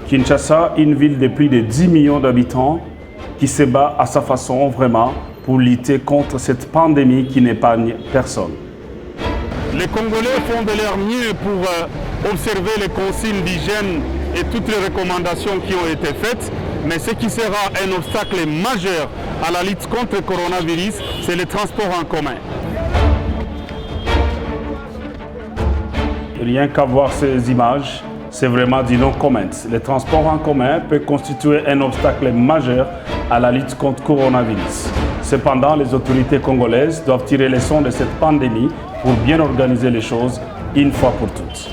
Kinshasa, une ville de plus de 10 millions d'habitants qui se bat à sa façon vraiment pour lutter contre cette pandémie qui n'épargne personne. Les Congolais font de leur mieux pour observer les consignes d'hygiène et toutes les recommandations qui ont été faites, mais ce qui sera un obstacle majeur à la lutte contre le coronavirus, c'est le transport en commun. Rien qu'à voir ces images, c'est vraiment du non-comment. Le transport en commun peut constituer un obstacle majeur à la lutte contre le coronavirus. Cependant, les autorités congolaises doivent tirer les leçons de cette pandémie pour bien organiser les choses une fois pour toutes.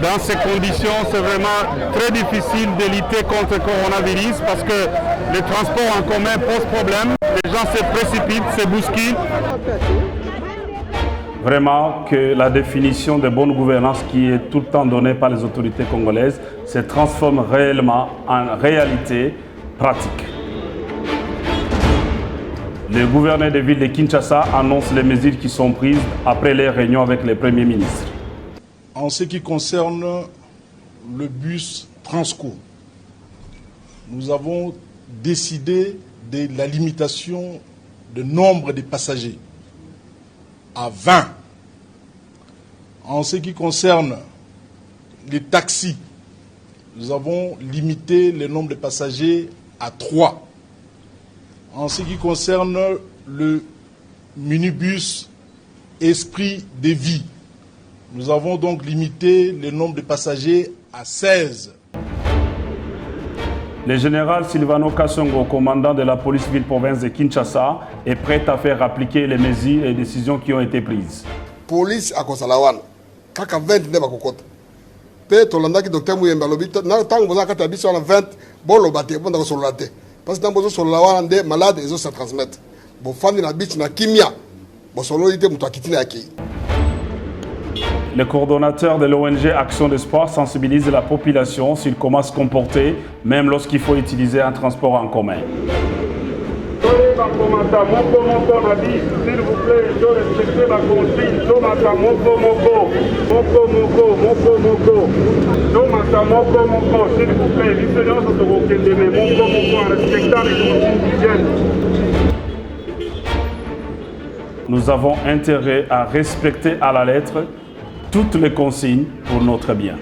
Dans ces conditions, c'est vraiment très difficile de lutter contre le coronavirus parce que le transport en commun pose problème. Les gens se précipitent, se bousculent. Vraiment que la définition de bonne gouvernance qui est tout le temps donnée par les autorités congolaises se transforme réellement en réalité pratique. Le gouverneur de ville de Kinshasa annonce les mesures qui sont prises après les réunions avec le Premier ministre. En ce qui concerne le bus Transco, nous avons décidé de la limitation du nombre de passagers à 20. En ce qui concerne les taxis, nous avons limité le nombre de passagers à 3. En ce qui concerne le minibus Esprit de vie, nous avons donc limité le nombre de passagers à 16. Le général Silvano Kasongo, commandant de la police ville-province de Kinshasa, est prêt à faire appliquer les mesures et décisions qui ont été prises. Police à Kosalawan, kaka 20 ne bakokota. Pe tolandaki docteur Muyemba lobito na tango boza kata biso na 20 bolo baté bonda ko solate. Parce que dans bozo solawa ndé malade ils se transmettre. Bo fandi na bitch na kimia. Bo solo ité muto akitina yaki. Le coordonnateur de l'ONG Action de Sport sensibilise la population sur comment se comporter, même lorsqu'il faut utiliser un transport en commun. Nous avons intérêt à respecter à la lettre toutes les consignes pour notre bien.